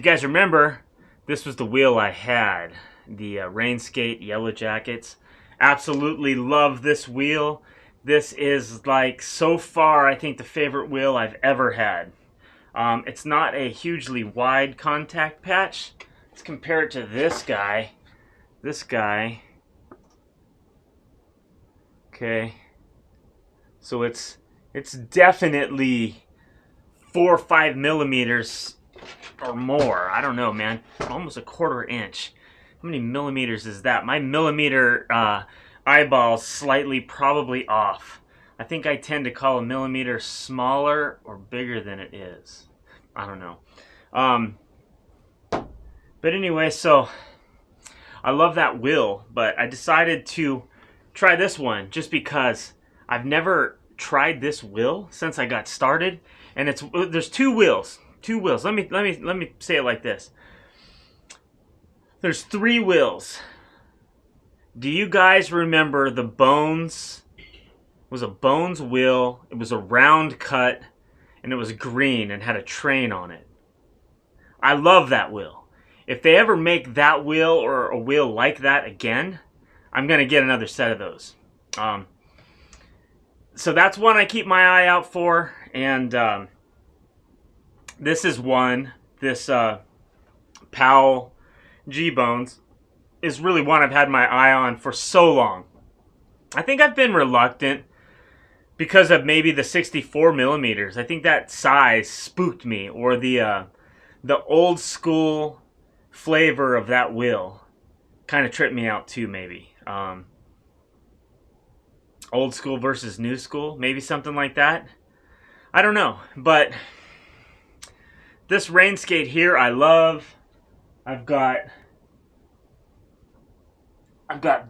You guys remember, this was the wheel I had. The Rain Skate Yellow Jackets. Absolutely love this wheel. This is like, so far, I think the favorite wheel I've ever had. It's not a hugely wide contact patch. Let's compare it to this guy. This guy. Okay. So it's definitely 4 or 5 millimeters or more. I don't know, man. Almost a 1/4 inch. How many millimeters is that? My millimeter eyeball's slightly probably off. I think I tend to call a millimeter smaller or bigger than it is. I don't know. But anyway, so I love that wheel, but I decided to try this one just because I've never tried this wheel since I got started, and there's two wheels. Let me say it like this. There's 3 wheels. Do you guys remember the Bones? It was a Bones wheel. It was a round cut, and it was green and had a train on it. I love that wheel. If they ever make that wheel or a wheel like that again, I'm going to get another set of those. So that's one I keep my eye out for. And this is one. This Powell G-Bones is really one I've had my eye on for so long. I think I've been reluctant because of maybe the 64 millimeters. I think that size spooked me, or the old school flavor of that wheel kind of tripped me out too, maybe. Old school versus new school, maybe something like that. I don't know, but this Rain Skate here I love. I've got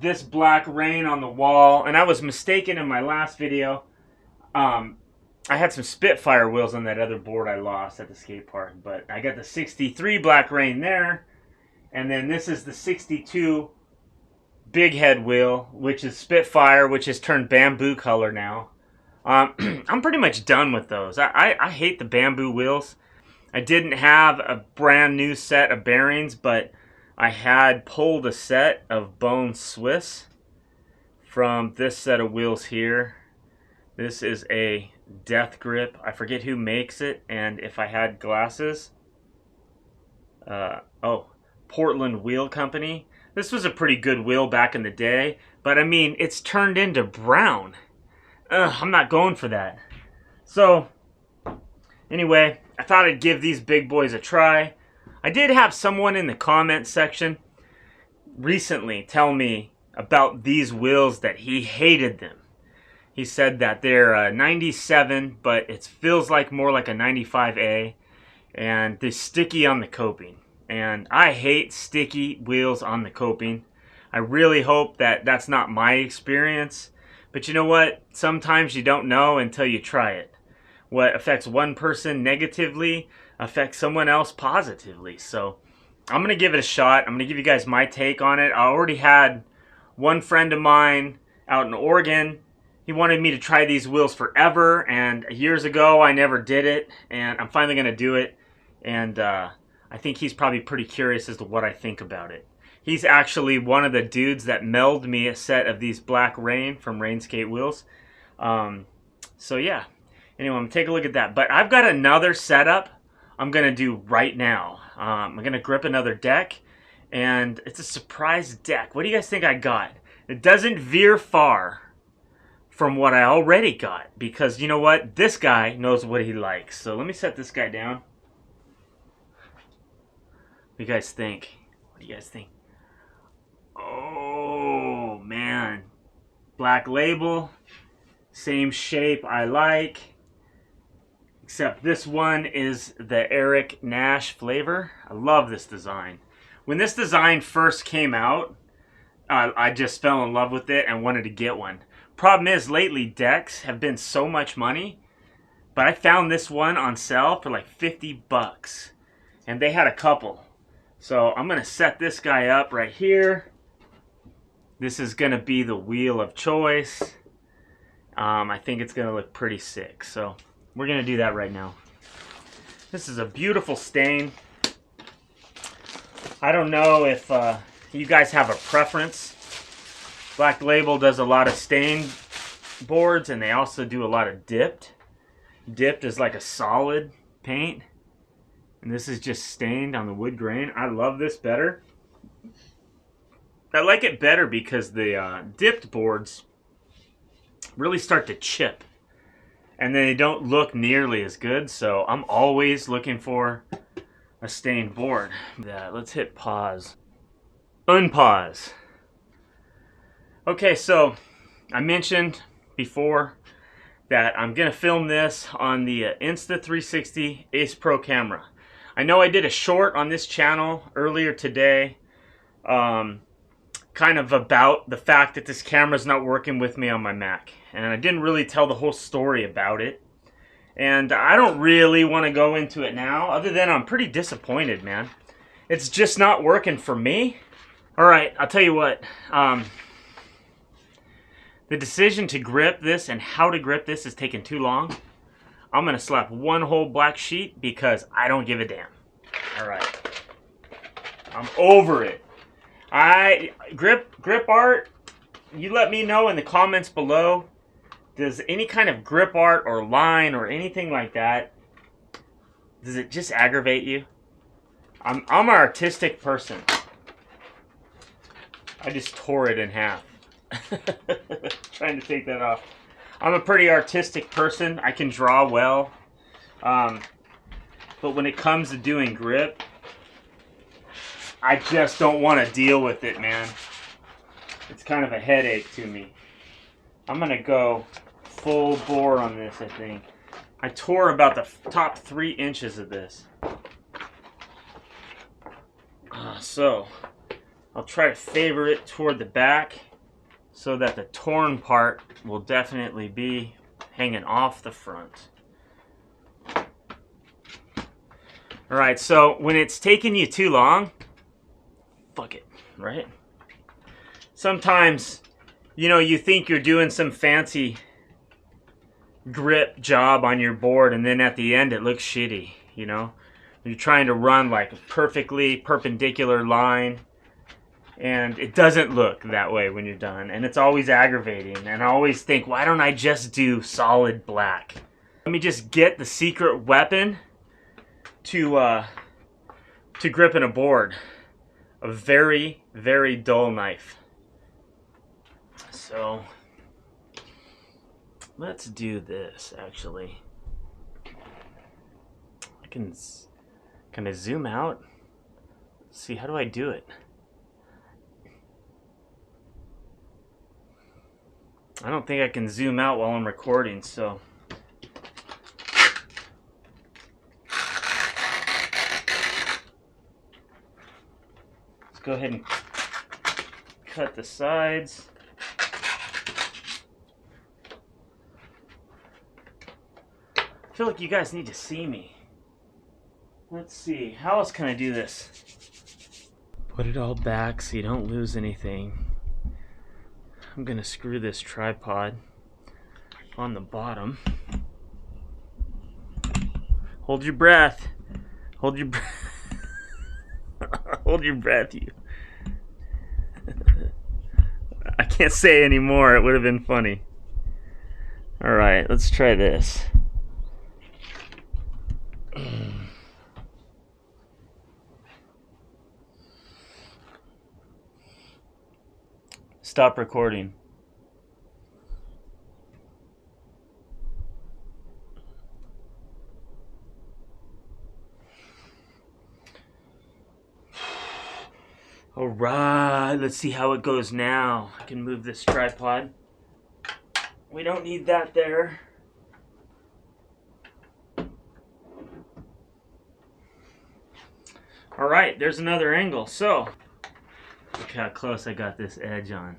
this black Rain on the wall, and I was mistaken in my last video. I had some Spitfire wheels on that other board I lost at the skate park, but I got the 63 black Rain there, and then this is the 62 big head wheel, which is Spitfire, which has turned bamboo color now. I'm pretty much done with those. I hate the bamboo wheels. I didn't have a brand new set of bearings, but I had pulled a set of Bone Swiss from this set of wheels here. This is a Death Grip. I forget who makes it, and if I had glasses. Portland Wheel Company. This was a pretty good wheel back in the day, but I mean, it's turned into brown. I'm not going for that. So, anyway, I thought I'd give these big boys a try. I did have someone in the comment section recently tell me about these wheels that he hated them. He said that they're 97, but it feels like more like a 95A, and they're sticky on the coping. And I hate sticky wheels on the coping. I really hope that that's not my experience. But you know what? Sometimes you don't know until you try it. What affects one person negatively affects someone else positively. So I'm going to give it a shot. I'm going to give you guys my take on it. I already had one friend of mine out in Oregon. He wanted me to try these wheels forever, and years ago I never did it, and I'm finally going to do it. And I think he's probably pretty curious as to what I think about it. He's actually one of the dudes that mailed me a set of these black Rain from Rain Skate wheels. So yeah. Anyway, I'm going to take a look at that. But I've got another setup I'm going to do right now. I'm going to grip another deck, and it's a surprise deck. What do you guys think I got? It doesn't veer far from what I already got, because you know what? This guy knows what he likes. So let me set this guy down. What do you guys think? What do you guys think? Oh, man. Black label. Same shape I like. Except this one is the Eric Nash flavor. I love this design. When this design first came out, I just fell in love with it and wanted to get one. Problem is, lately decks have been so much money, but I found this one on sale for like 50 bucks. And they had a couple. So I'm going to set this guy up right here. This is going to be the wheel of choice. I think it's going to look pretty sick. So we're going to do that right now. This is a beautiful stain. I don't know if you guys have a preference. Black Label does a lot of stained boards, and they also do a lot of dipped. Dipped is like a solid paint, and this is just stained on the wood grain. I love this better. I like it better because the dipped boards really start to chip, and they don't look nearly as good, so I'm always looking for a stained board. Let's hit pause. Unpause. Okay, so I mentioned before that I'm going to film this on the Insta360 Ace Pro camera. I know I did a short on this channel earlier today, kind of about the fact that this camera's not working with me on my Mac. And I didn't really tell the whole story about it. And I don't really want to go into it now, other than I'm pretty disappointed, man. It's just not working for me. Alright, I'll tell you what. The decision to grip this and how to grip this is taking too long. I'm going to slap one whole black sheet because I don't give a damn. Alright. I'm over it. Grip art, you let me know in the comments below. Does any kind of grip art or line or anything like that, does it just aggravate you? I'm an artistic person. I just tore it in half. Trying to take that off. I'm a pretty artistic person. I can draw well. But when it comes to doing grip, I just don't want to deal with it, man. It's kind of a headache to me. I'm going to go full bore on this, I think. I tore about the top 3 inches of this. So, I'll try to favor it toward the back so that the torn part will definitely be hanging off the front. Alright, so when it's taking you too long, fuck it, right? Sometimes, you know, you think you're doing some fancy grip job on your board, and then at the end it looks shitty, you know? You're trying to run like a perfectly perpendicular line, and it doesn't look that way when you're done, and it's always aggravating, and I always think, why don't I just do solid black? Let me just get the secret weapon to gripping a board. A very, very dull knife. So, let's do this, actually. Can I zoom out? Let's see, how do I do it? I don't think I can zoom out while I'm recording, so. Let's go ahead and cut the sides. I feel like you guys need to see me. Let's see, how else can I do this? Put it all back so you don't lose anything. I'm gonna screw this tripod on the bottom. Hold your breath. Hold your breath. Hold your breath, you. I can't say anymore. It would have been funny. Alright, let's try this. Stop recording. Alright, let's see how it goes now. I can move this tripod. We don't need that there. Alright, there's another angle. So, look how close I got this edge on.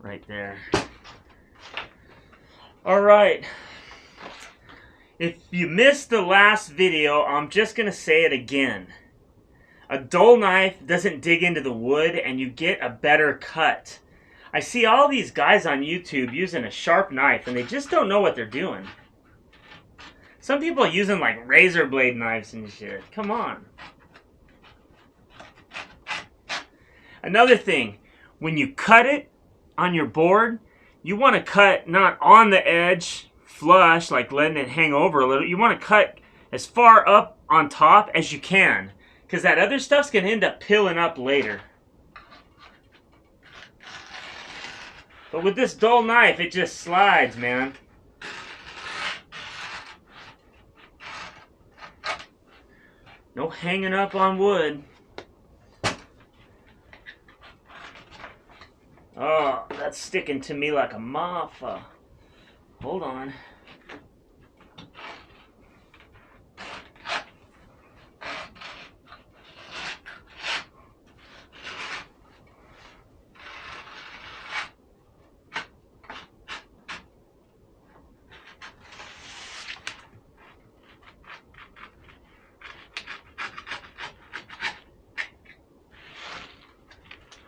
Right there. Alright. If you missed the last video, I'm just going to say it again. A dull knife doesn't dig into the wood and you get a better cut. I see all these guys on YouTube using a sharp knife and they just don't know what they're doing. Some people are using like razor blade knives and shit. Come on. Another thing, when you cut it on your board, you want to cut not on the edge, flush, like letting it hang over a little. You want to cut as far up on top as you can, because that other stuff's going to end up pilling up later. But with this dull knife, it just slides, man. No hanging up on wood. Oh, that's sticking to me like a moth. Hold on.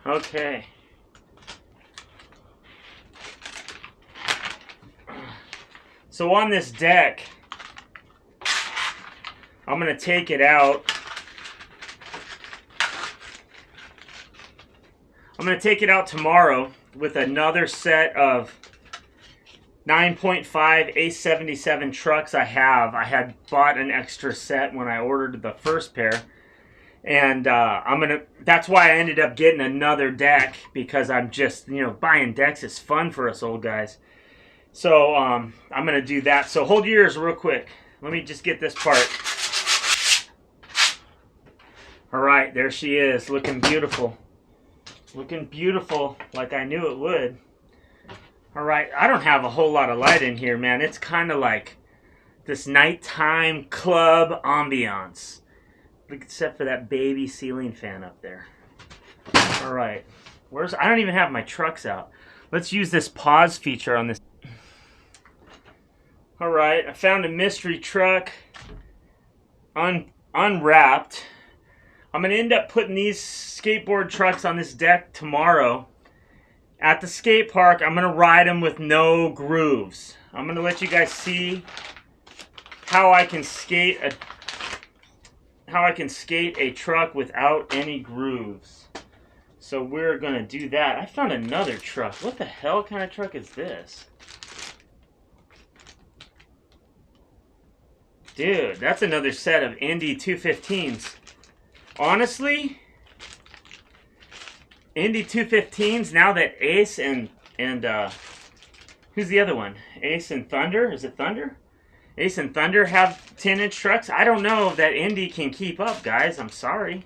Okay. So on this deck, I'm going to take it out. I'm going to take it out tomorrow with another set of 9.5 A77 trucks I have. I had bought an extra set when I ordered the first pair. And that's why I ended up getting another deck, because I'm just, buying decks is fun for us old guys. So I'm going to do that. So hold your ears real quick. Let me just get this part. All right, there she is, looking beautiful. Looking beautiful like I knew it would. All right, I don't have a whole lot of light in here, man. It's kind of like this nighttime club ambiance. Except for that baby ceiling fan up there. All right, I don't even have my trucks out. Let's use this pause feature on this. All right, I found a mystery truck unwrapped. I'm gonna end up putting these skateboard trucks on this deck tomorrow. At the skate park, I'm gonna ride them with no grooves. I'm gonna let you guys see how I can skate a truck without any grooves. So we're gonna do that. I found another truck. What the hell kind of truck is this? Dude, that's another set of Indy 215s. Honestly, Indy 215s, now that Ace and who's the other one? Ace and Thunder? Is it Thunder? Ace and Thunder have 10-inch trucks. I don't know that Indy can keep up, guys. I'm sorry.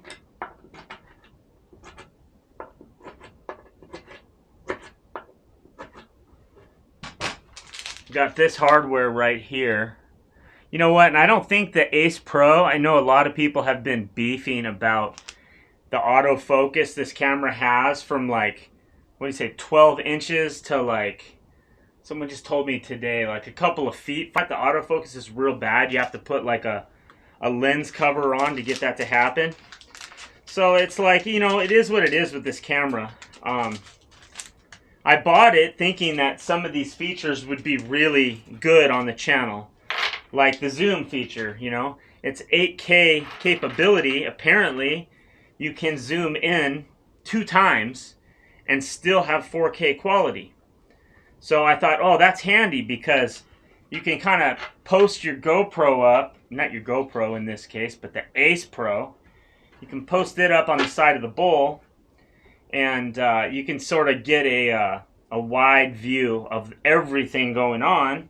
Got this hardware right here. You know what? And I don't think the Ace Pro, I know a lot of people have been beefing about the autofocus this camera has from like, what do you say, 12 inches to like, someone just told me today, like a couple of feet. The autofocus is real bad. You have to put like a lens cover on to get that to happen. So it's like, it is what it is with this camera. I bought it thinking that some of these features would be really good on the channel. Like the zoom feature, It's 8K capability. Apparently, you can zoom in 2 times and still have 4K quality. So I thought, oh, that's handy because you can kind of post your GoPro up, not your GoPro in this case, but the Ace Pro. You can post it up on the side of the bowl, and you can sort of get a wide view of everything going on,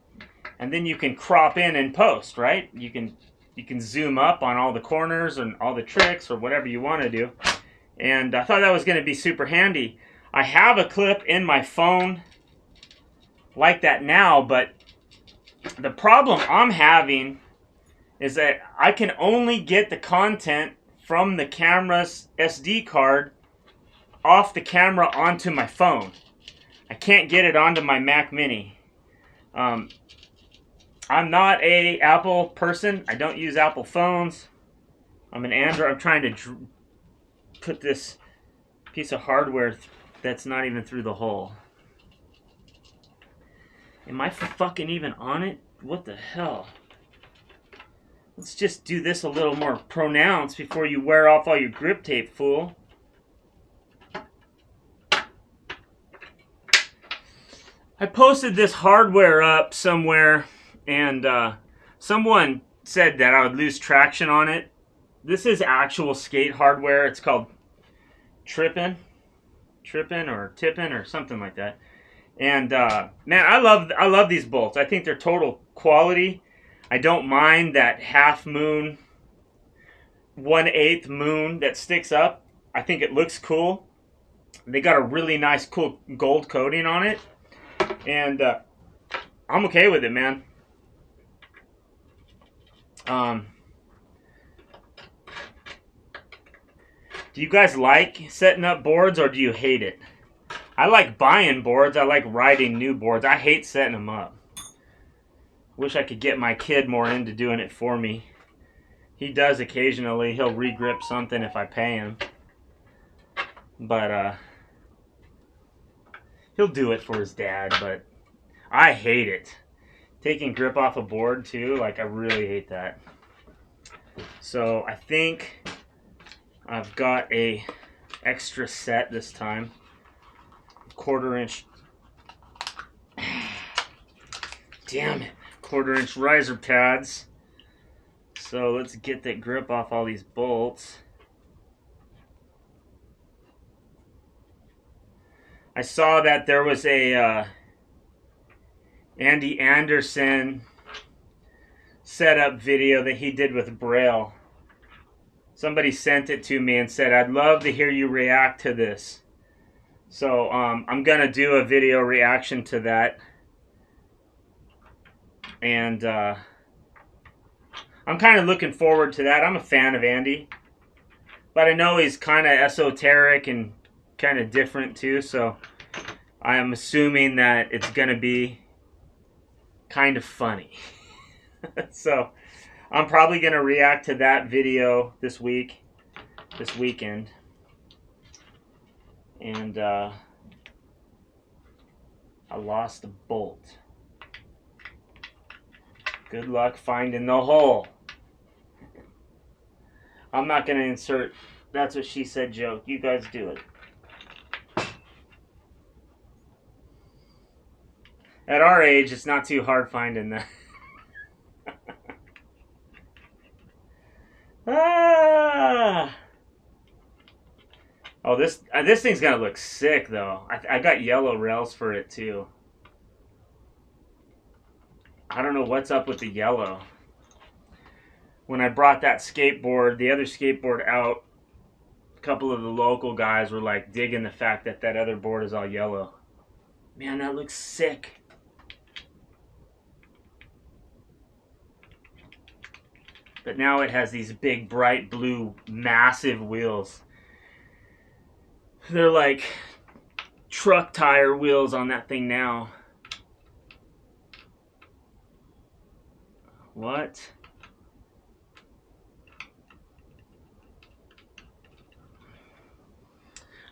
and then you can crop in and post, right? You can zoom up on all the corners and all the tricks or whatever you want to do. And I thought that was going to be super handy. I have a clip in my phone like that now, but the problem I'm having is that I can only get the content from the camera's SD card off the camera onto my phone. I can't get it onto my Mac Mini. I'm not a Apple person. I don't use Apple phones. I'm an Android. I'm trying to put this piece of hardware that's not even through the hole. Am I fucking even on it? What the hell? Let's just do this a little more pronounced before you wear off all your grip tape, fool. I posted this hardware up somewhere, and someone said that I would lose traction on it. This is actual skate hardware. It's called Trippin' or Tippin' or something like that. And man, I love these bolts. I think they're total quality. I don't mind that half moon, 1/8 moon that sticks up. I think it looks cool. They got a really nice, cool gold coating on it, and I'm okay with it, man. Do you guys like setting up boards, or do you hate it? I like buying boards. I like riding new boards. I hate setting them up. Wish I could get my kid more into doing it for me. He does occasionally. He'll re-grip something if I pay him. But he'll do it for his dad, but I hate it. Taking grip off a board too, like I really hate that. So I think I've got a extra set this time. 1/4 inch. Damn it. 1/4 inch riser pads. So let's get that grip off all these bolts. I saw that there was a Andy Anderson setup video that he did with Braille. Somebody sent it to me and said, I'd love to hear you react to this. So I'm going to do a video reaction to that. And I'm kind of looking forward to that. I'm a fan of Andy. But I know he's kind of esoteric and kind of different too. So I am assuming that it's going to be kind of funny. So I'm probably going to react to that video this weekend. And I lost a bolt. Good luck finding the hole. I'm not going to insert "that's what she said" joke. You guys do it. At our age, it's not too hard finding that. Oh, this thing's gonna look sick though. I got yellow rails for it too. I don't know what's up with the yellow. When I brought that skateboard, the other skateboard out, a couple of the local guys were like digging the fact that that other board is all yellow. Man, that looks sick. But now it has these big, bright blue, massive wheels. They're like truck tire wheels on that thing now. What?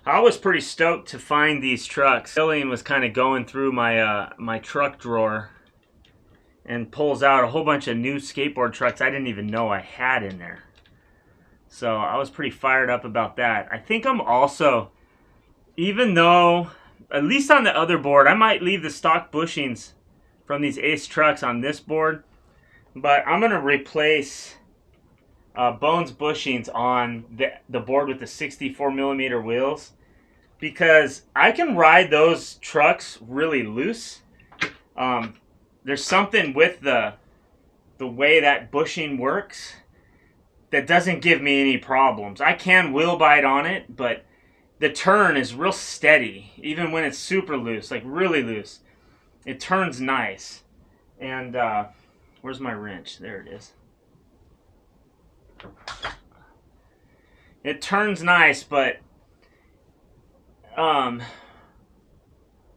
I was pretty stoked to find these trucks. Jillian was kind of going through my my truck drawer and pulls out a whole bunch of new skateboard trucks I didn't even know I had in there. So I was pretty fired up about that. I think I'm also, even though, at least on the other board, I might leave the stock bushings from these Ace trucks on this board, but I'm going to replace Bones bushings on the board with the 64 millimeter wheels, because I can ride those trucks really loose. There's something with the way that bushing works that doesn't give me any problems. I can wheel bite on it, but the turn is real steady, even when it's super loose, like really loose. It turns nice. And where's my wrench? There it is. It turns nice, but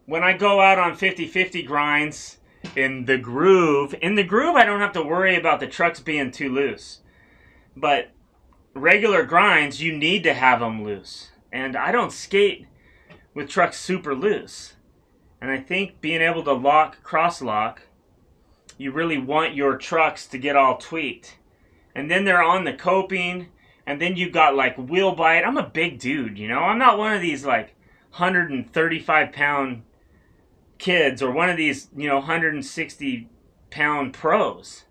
when I go out on 50-50 grinds in the groove I don't have to worry about the trucks being too loose. But regular grinds, you need to have them loose. And I don't skate with trucks super loose. And I think being able to cross lock, you really want your trucks to get all tweaked. And then they're on the coping, and then you got like wheel bite. I'm a big dude, you know? I'm not one of these like 135 pound kids or one of these, 160-pound pros.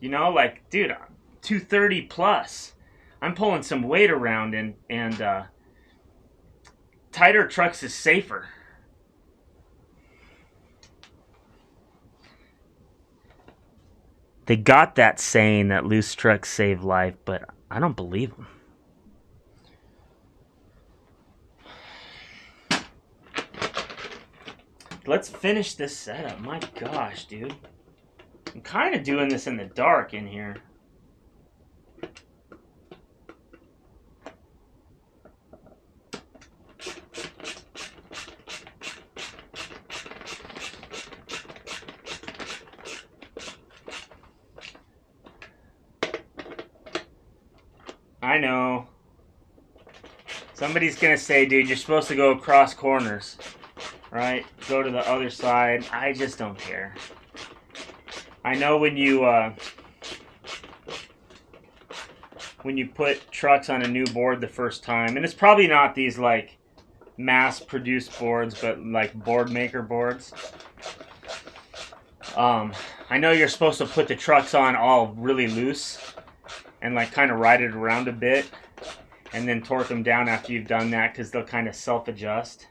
Like, dude, 230 plus. I'm pulling some weight around, and tighter trucks is safer. They got that saying that loose trucks save life, but I don't believe them. Let's finish this setup. My gosh, dude. I'm kind of doing this in the dark in here. I know. Somebody's going to say, dude, you're supposed to go across corners. Right? Go to the other side. I just don't care. I know when you put trucks on a new board the first time, and it's probably not these like mass-produced boards, but like board maker boards. I know you're supposed to put the trucks on all really loose and like kind of ride it around a bit and then torque them down after you've done that, because they'll kind of self-adjust.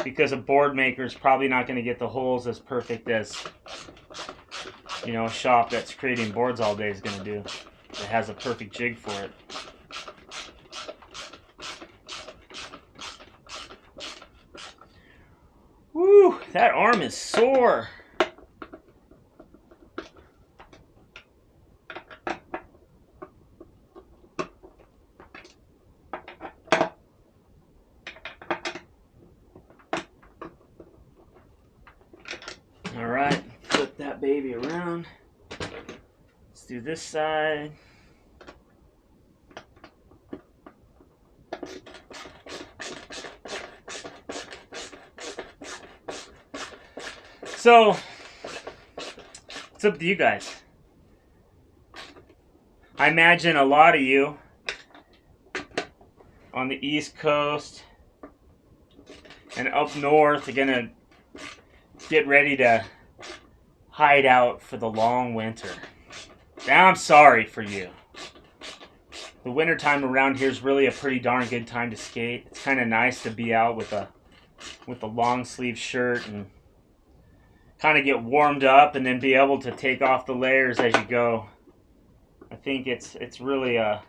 Because a board maker is probably not going to get the holes as perfect as, a shop that's creating boards all day is going to do. It has a perfect jig for it. Woo, that arm is sore. All right, flip that baby around. Let's do this side. So, it's up to you guys. I imagine a lot of you on the East Coast and up north are gonna get ready to hide out for the long winter. Now, I'm sorry for you. The winter time around here is really a pretty darn good time to skate. It's kind of nice to be out with a long sleeve shirt and kind of get warmed up and then be able to take off the layers as you go. I think it's really a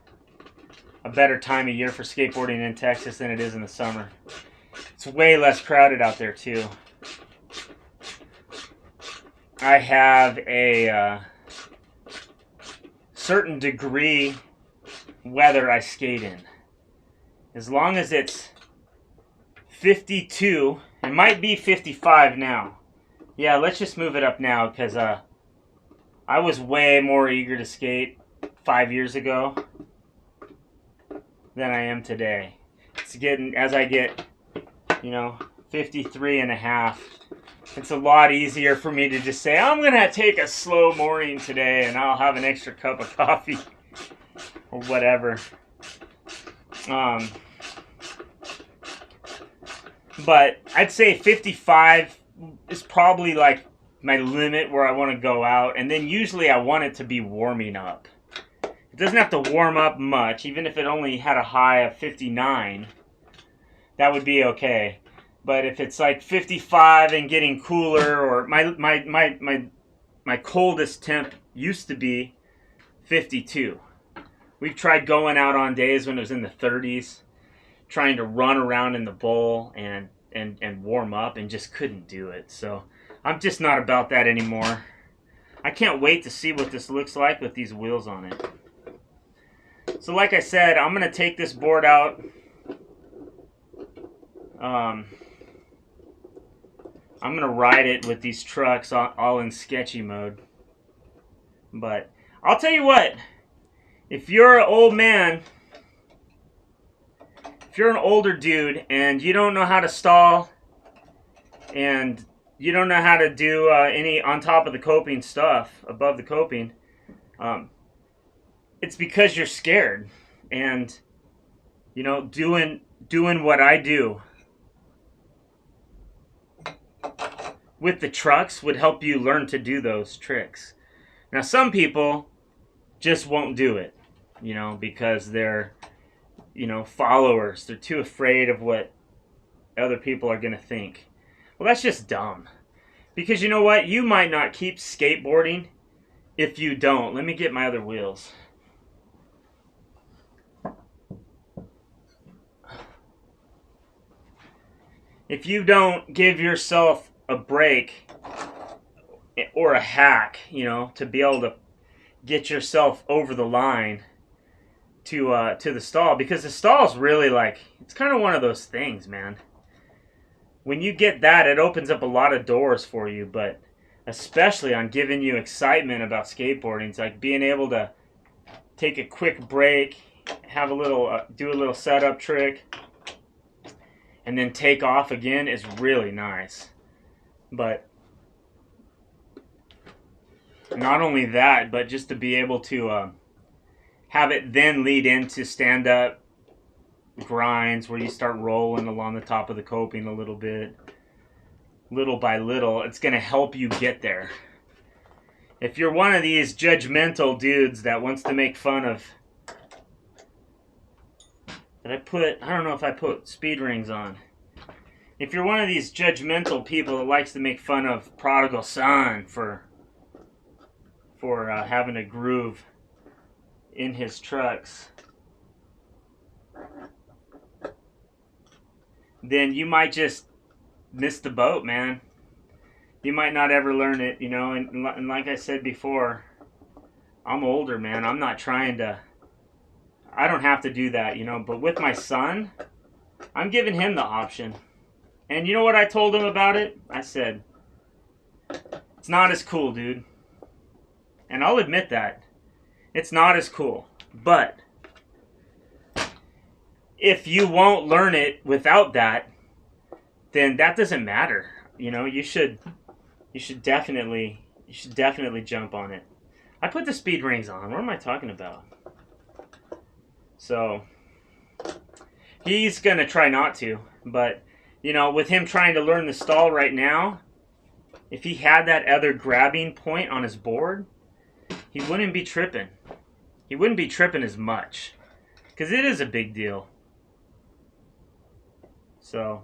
better time of year for skateboarding in Texas than it is in the summer. It's way less crowded out there too. I have a certain degree weather I skate in. As long as it's 52, it might be 55 now. Yeah, let's just move it up now, because I was way more eager to skate 5 years ago than I am today. It's getting, as I get, 53 and a half, it's a lot easier for me to just say, I'm going to take a slow morning today and I'll have an extra cup of coffee or whatever. But I'd say 55 is probably like my limit where I want to go out. And then usually I want it to be warming up. It doesn't have to warm up much. Even if it only had a high of 59, that would be okay. But if it's like 55 and getting cooler, or my coldest temp used to be 52. We've tried going out on days when it was in the 30s, trying to run around in the bowl and warm up, and just couldn't do it. So I'm just not about that anymore. I can't wait to see what this looks like with these wheels on it. So like I said, I'm going to take this board out. I'm going to ride it with these trucks all in sketchy mode. But I'll tell you what, if you're an old man, if you're an older dude and you don't know how to stall and you don't know how to do any on top of the coping stuff, above the coping, it's because you're scared. And, doing what I do, with the trucks would help you learn to do those tricks. Now, some people just won't do it, because they're, followers. They're too afraid of what other people are going to think. Well, that's just dumb. Because you know what? You might not keep skateboarding if you don't. Let me get my other wheels. If you don't give yourself a break or a hack, to be able to get yourself over the line to the stall, because the stall is really it's kind of one of those things, man. When you get that, it opens up a lot of doors for you, but especially on giving you excitement about skateboarding. It's like being able to take a quick break, have a little, do a little setup trick, and then take off again is really nice. But not only that, but just to be able to have it then lead into stand-up grinds where you start rolling along the top of the coping a little bit, little by little. It's going to help you get there. If you're one of these judgmental dudes that wants to make fun of, I don't know if I put speed rings on. If you're one of these judgmental people that likes to make fun of Prodigal Son for having a groove in his trucks, then you might just miss the boat, man. You might not ever learn it, and like I said before, I'm older, man. I'm not trying to, I don't have to do that, but with my son, I'm giving him the option. And you know what I told him about it? I said, it's not as cool, dude. And I'll admit that. It's not as cool. But if you won't learn it without that, then that doesn't matter. You should definitely jump on it. I put the speed rings on. What am I talking about? So he's gonna try not to, but with him trying to learn the stall right now, if he had that other grabbing point on his board, he wouldn't be tripping. He wouldn't be tripping as much, because it is a big deal. So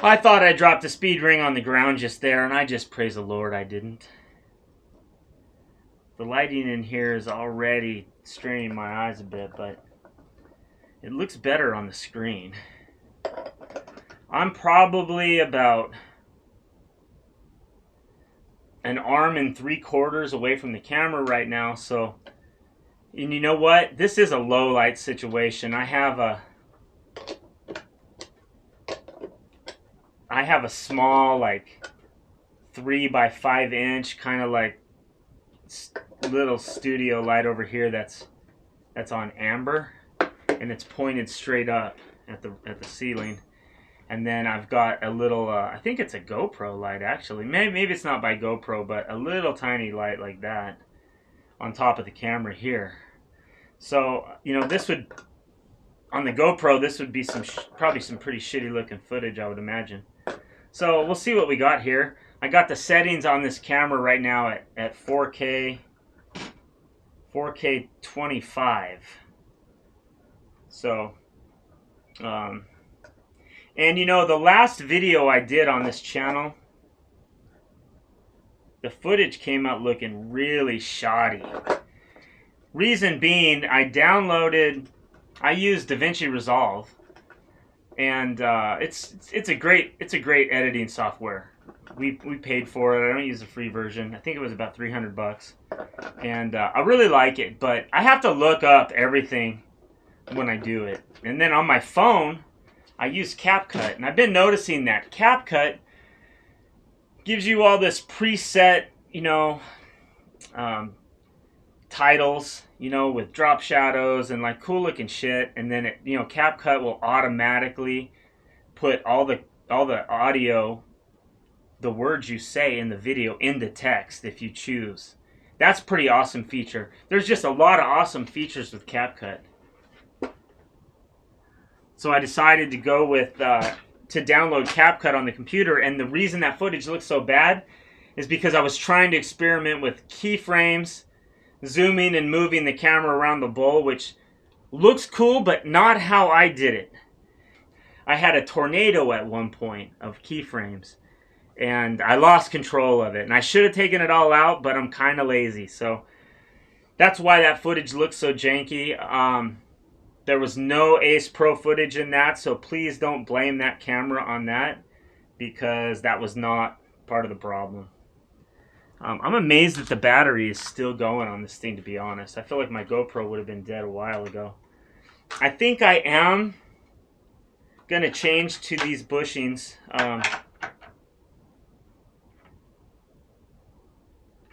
I thought I dropped a speed ring on the ground just there, and I just praise the Lord I didn't. The lighting in here is already straining my eyes a bit, but it looks better on the screen. I'm probably about an arm and 3/4 away from the camera right now, so, and you know what? This is a low light situation. I have a small, 3 by 5 inch kind of little studio light over here that's on amber, and it's pointed straight up at the ceiling. And then I've got a little, I think it's a GoPro light actually. Maybe it's not by GoPro, but a little tiny light like that on top of the camera here. So, this would, on the GoPro, this would be probably some pretty shitty looking footage, I would imagine. So we'll see what we got here. I got the settings on this camera right now at 4K 25. So, and the last video I did on this channel, the footage came out looking really shoddy. Reason being, I used DaVinci Resolve, and it's a great editing software. We paid for it. I don't use the free version. I think it was about $300, and I really like it. But I have to look up everything when I do it, and then on my phone, I use CapCut, and I've been noticing that CapCut gives you all this preset, titles, with drop shadows and cool looking shit, and then CapCut will automatically put all the audio, the words you say in the video, into text if you choose. That's a pretty awesome feature. There's just a lot of awesome features with CapCut. So I decided to go with to download CapCut on the computer, and the reason that footage looks so bad is because I was trying to experiment with keyframes, zooming and moving the camera around the bowl, which looks cool, but not how I did it. I had a tornado at one point of keyframes, and I lost control of it, and I should have taken it all out, but I'm kind of lazy, so that's why that footage looks so janky. There was no Ace Pro footage in that, so please don't blame that camera on that, because that was not part of the problem. I'm amazed that the battery is still going on this thing, to be honest. I feel like my GoPro would have been dead a while ago. I think I am going to change to these bushings.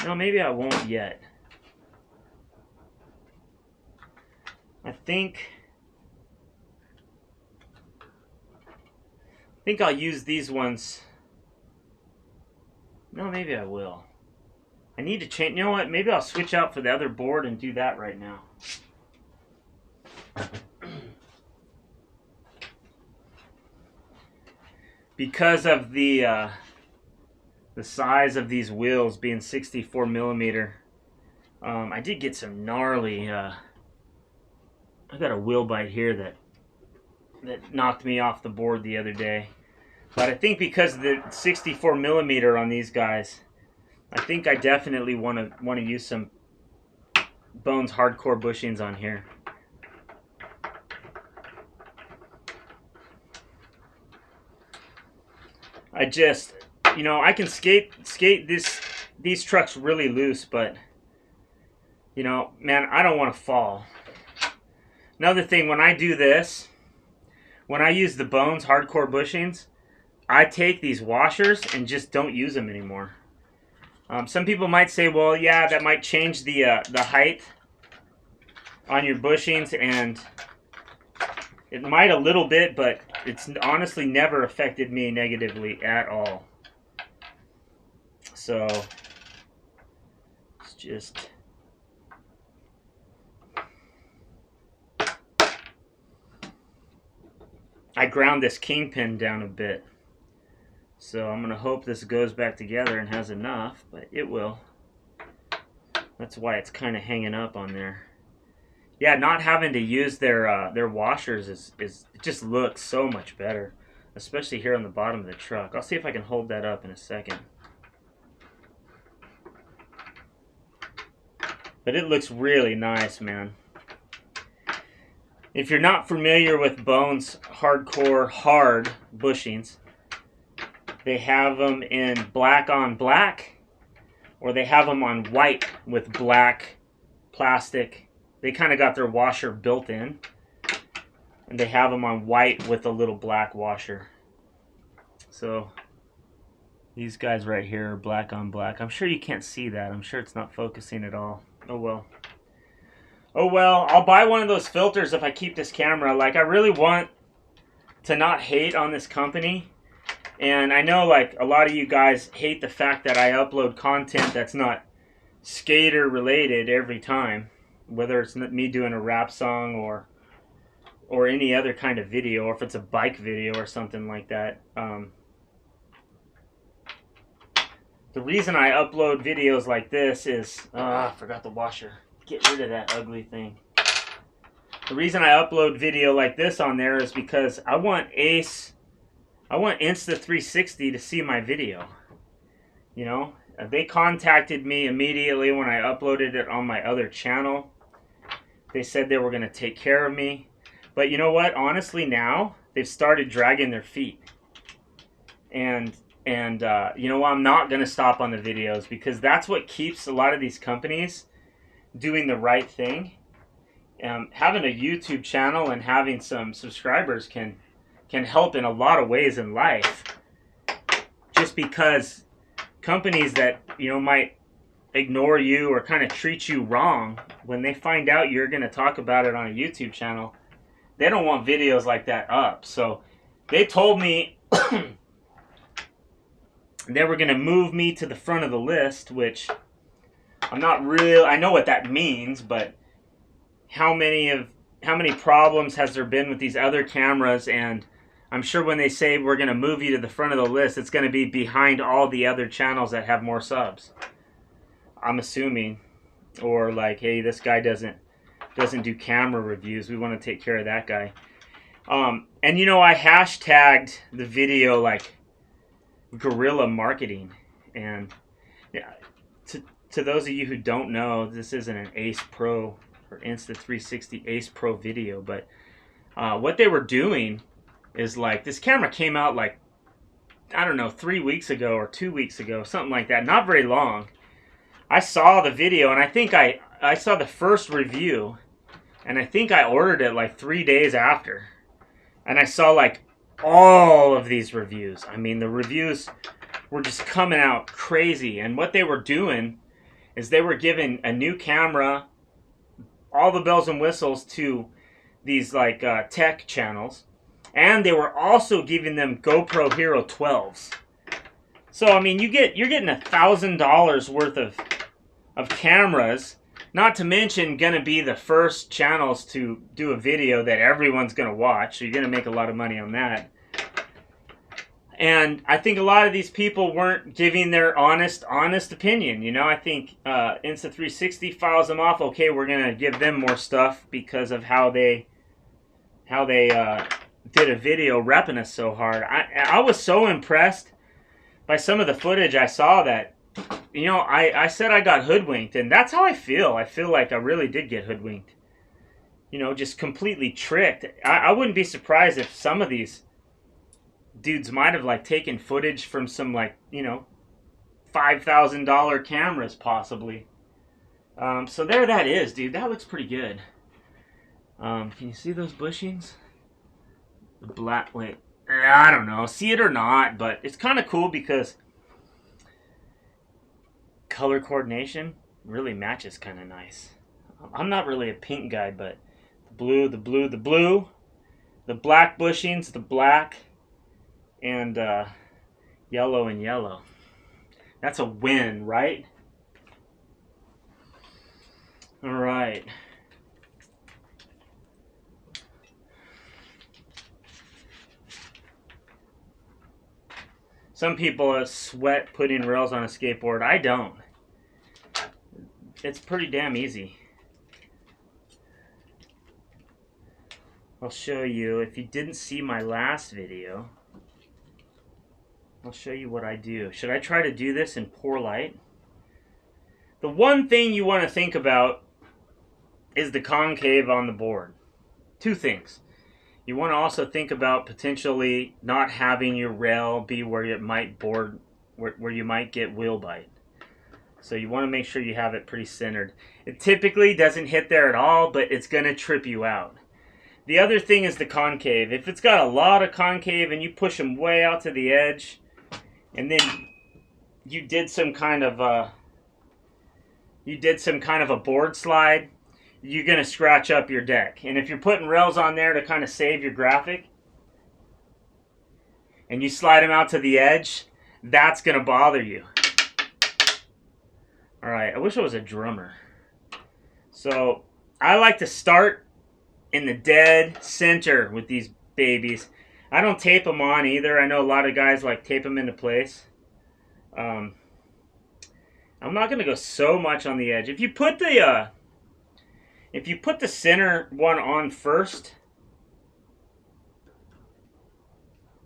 No, maybe I won't yet. I think I'll use these ones. No, maybe I will. I need to change. You know what? Maybe I'll switch out for the other board and do that right now. Because of the size of these wheels being 64 millimeter, I did get some gnarly. I got a wheel bite here that knocked me off the board the other day. But I think because of the 64 millimeter on these guys, I think I definitely want to use some Bones hardcore bushings on here. I just, you know, I can skate these trucks really loose, but you know, man, I don't want to fall. Another thing, when I do this, when I use the Bones hardcore bushings, I take these washers and just don't use them anymore. Some people might say, well, yeah, that might change the height on your bushings, and it might a little bit, but it's honestly never affected me negatively at all. So it's just... I ground this kingpin down a bit. So I'm going to hope this goes back together and has enough, but it will. That's why it's kind of hanging up on there. Yeah, not having to use their washers is it just looks so much better, especially here on the bottom of the truck. I'll see if I can hold that up in a second. But it looks really nice, man. If you're not familiar with Bones hardcore hard bushings, they have them in black on black, or they have them on white with black plastic. They kind of got their washer built in, and they have them on white with a little black washer. So these guys right here are black on black. I'm sure you can't see that. I'm sure it's not focusing at all. Oh well. Oh well, I'll buy one of those filters if I keep this camera. Like, I really want to not hate on this company. And I know, like, a lot of you guys hate the fact that I upload content that's not skater related every time. Whether it's me doing a rap song or any other kind of video, or if it's a bike video or something like that. The reason I upload videos like this is... I forgot the washer. Get rid of that ugly thing. The reason I upload video like this on there is because I want Insta360 to see my video. You know, they contacted me immediately when I uploaded it on my other channel. They said they were going to take care of me. But you know what? Honestly, now they've started dragging their feet. And you know, I'm not going to stop on the videos, because that's what keeps a lot of these companies doing the right thing. Having a YouTube channel and having some subscribers can help in a lot of ways in life. Just because companies that, you know, might ignore you or kind of treat you wrong, when they find out you're going to talk about it on a YouTube channel, they don't want videos like that up. So they told me they were going to move me to the front of the list, which I'm not real. I know what that means, but how many of how many problems has there been with these other cameras, and I'm sure when they say we're going to move you to the front of the list, it's going to be behind all the other channels that have more subs. I'm assuming. Or like, hey, this guy doesn't do camera reviews. We want to take care of that guy. And you know, I hashtagged the video like guerrilla marketing. And yeah, to those of you who don't know, this isn't an Ace Pro or Insta360 Ace Pro video, but what they were doing is like, this camera came out like, I don't know, 3 weeks ago or 2 weeks ago, something like that, not very long. I saw the video, and I think I saw the first review, and I think I ordered it like 3 days after. And I saw like all of these reviews. I mean, the reviews were just coming out crazy. And what they were doing is they were giving a new camera, all the bells and whistles to these like tech channels. And they were also giving them GoPro Hero 12s. So, I mean, you're getting $1,000 worth of cameras, not to mention going to be the first channels to do a video that everyone's going to watch. So you're going to make a lot of money on that. And I think a lot of these people weren't giving their honest opinion. You know, I think Insta360 files them off. Okay, we're going to give them more stuff because of how they did a video repping us so hard. I was so impressed by some of the footage I saw that, you know, I said I got hoodwinked, and that's how I feel. I feel like I really did get hoodwinked. You know, just completely tricked. I wouldn't be surprised if some of these dudes might have like taken footage from some like, you know, $5,000 cameras possibly. So there that is, dude. That looks pretty good. Can you see those bushings? The black, wait, I don't know, see it or not, but it's kind of cool because color coordination really matches kind of nice. I'm not really a pink guy, but the blue, the blue, the blue, the black bushings, the black, and yellow and yellow. That's a win, right? All right. Some people sweat putting rails on a skateboard. I don't. It's pretty damn easy. I'll show you. If you didn't see my last video, I'll show you what I do. Should I try to do this in poor light? The one thing you want to think about is the concave on the board. Two things. You want to also think about potentially not having your rail be where it might board, where you might get wheel bite. So you want to make sure you have it pretty centered. It typically doesn't hit there at all, but it's going to trip you out. The other thing is the concave. If it's got a lot of concave and you push them way out to the edge, and then you did some kind of a board slide, you're going to scratch up your deck. And if you're putting rails on there to kind of save your graphic, and you slide them out to the edge, that's going to bother you. Alright, I wish I was a drummer. So, I like to start in the dead center with these babies. I don't tape them on either. I know a lot of guys like tape them into place. I'm not going to go so much on the edge. If you put the center one on first,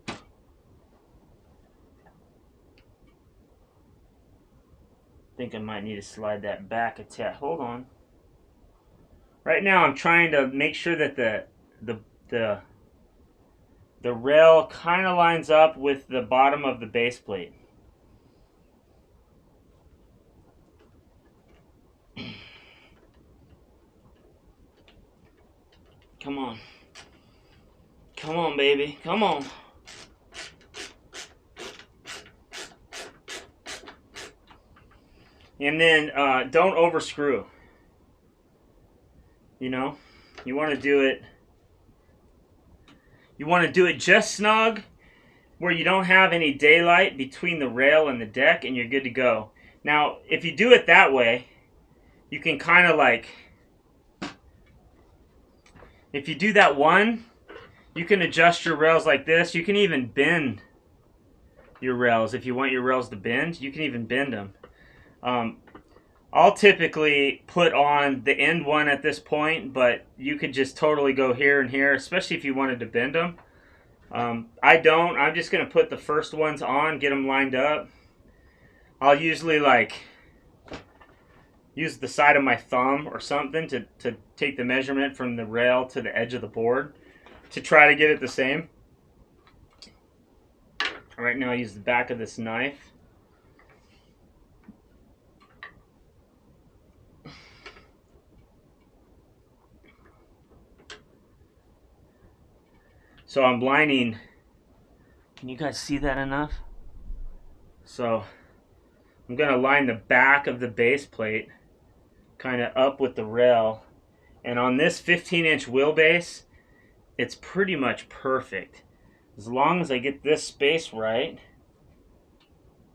I think I might need to slide that back a tad. Hold on. Right now I'm trying to make sure that the rail kind of lines up with the bottom of the base plate. Come on. Come on, baby. Come on. And then don't overscrew. You know, you want to do it. You want to do it just snug, where you don't have any daylight between the rail and the deck, and you're good to go. Now, if you do it that way, you can kind of like, if you do that one, you can adjust your rails like this. You can even bend your rails. If you want your rails to bend, you can even bend them. I'll typically put on the end one at this point, but you could just totally go here and here, especially if you wanted to bend them. I don't. I'm just going to put the first ones on, get them lined up. I'll usually use the side of my thumb or something to take the measurement from the rail to the edge of the board to try to get it the same. Right now I use the back of this knife. So I'm lining. Can you guys see that enough? So I'm going to line the back of the base plate kind of up with the rail. And on this 15-inch wheelbase, it's pretty much perfect. As long as I get this space right,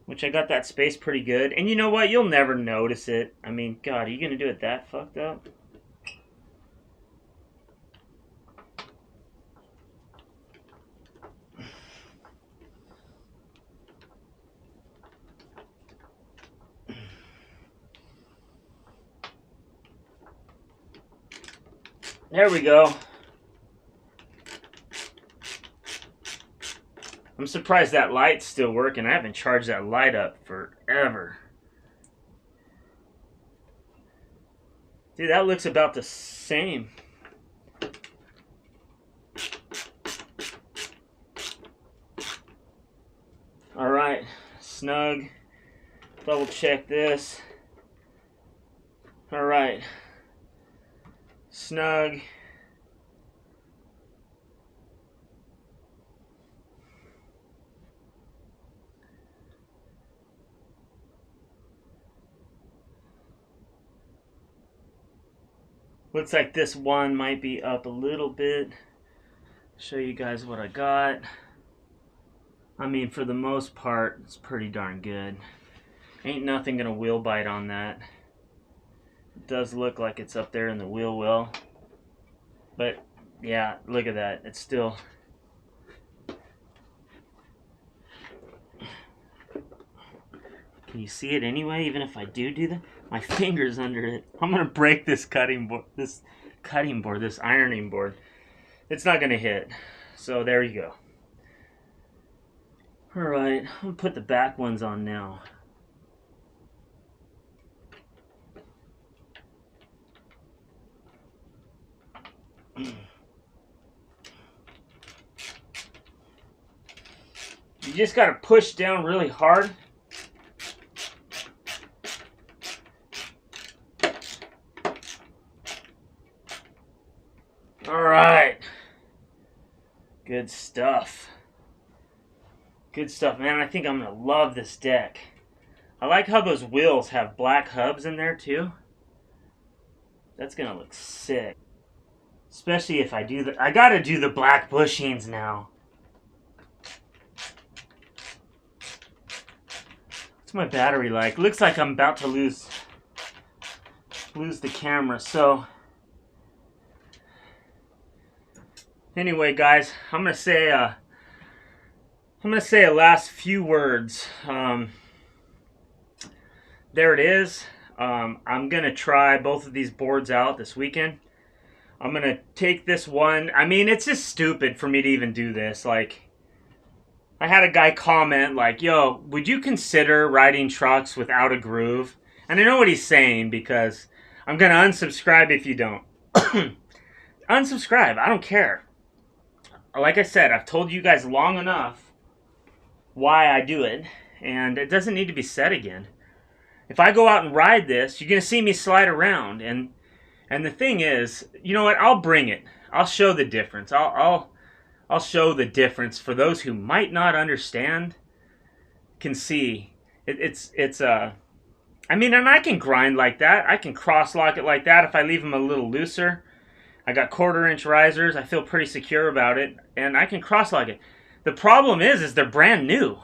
which I got that space pretty good. And you know what? You'll never notice it. I mean, God, are you going to do it that fucked up? There we go. I'm surprised that light's still working. I haven't charged that light up forever. Dude, that looks about the same. Alright, snug. Double check this. Alright. Snug. Looks like this one might be up a little bit. Show you guys what I got. I mean, for the most part, it's pretty darn good. Ain't nothing gonna wheel bite on that. It does look like it's up there in the wheel well. But yeah, look at that. It's still... Can you see it anyway, even if I do that? My finger's under it. I'm gonna break this ironing board. It's not gonna hit. So there you go. Alright, I'm gonna put the back ones on now. You just gotta push down really hard. Alright. Good stuff. Good stuff, man. I think I'm going to love this deck. I like how those wheels have black hubs in there, too. That's going to look sick. Especially if I do the... I got to do the black bushings now. What's my battery like? Looks like I'm about to lose the camera, so... Anyway, guys, I'm gonna say a last few words. There it is. I'm gonna try both of these boards out this weekend. I'm gonna take this one. I mean, it's just stupid for me to even do this. Like, I had a guy comment like, "Yo, would you consider riding trucks without a groove?" And I know what he's saying because I'm gonna unsubscribe if you don't. Unsubscribe. I don't care. Like I said, I've told you guys long enough why I do it, and it doesn't need to be said again. If I go out and ride this, you're going to see me slide around, and the thing is, you know what, I'll bring it. I'll show the difference. I'll show the difference for those who might not understand, can see. I mean, and I can grind like that. I can cross-lock it like that if I leave them a little looser. I got 1/4-inch risers. I feel pretty secure about it, and I can cross-lock it. The problem is they're brand new.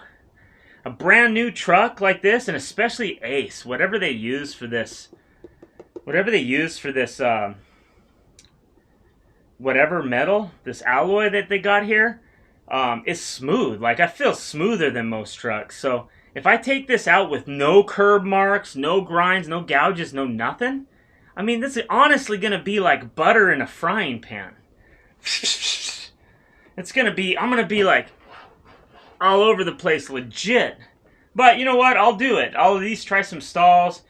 A brand new truck like this, and especially Ace, whatever they use for this whatever metal, this alloy that they got here, is smooth. Like, I feel smoother than most trucks. So if I take this out with no curb marks, no grinds, no gouges, no nothing, I mean, this is honestly going to be like butter in a frying pan. It's going to be, I'm going to be like all over the place, legit. But you know what? I'll do it. I'll at least try some stalls.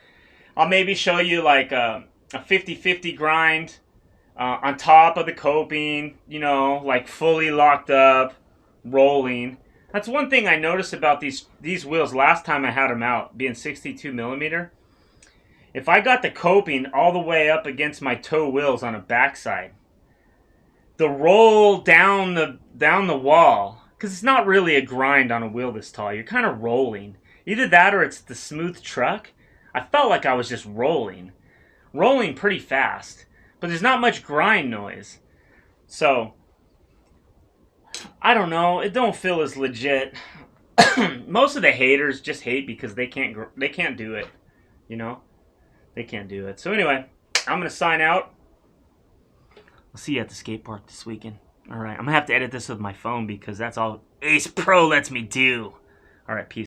I'll maybe show you like a 50-50 grind on top of the coping, you know, like fully locked up, rolling. That's one thing I noticed about these wheels last time I had them out, being 62 millimeter. If I got the coping all the way up against my toe wheels on a backside, the roll down the wall, because it's not really a grind on a wheel this tall. You're kind of rolling. Either that or it's the smooth truck. I felt like I was just rolling pretty fast, but there's not much grind noise. So I don't know. It don't feel as legit. Most of the haters just hate because they can't do it. You know, they can't do it. So anyway, I'm gonna sign out. I'll see you at the skate park this weekend. All right, I'm gonna have to edit this with my phone because that's all Ace Pro lets me do. All right, peace.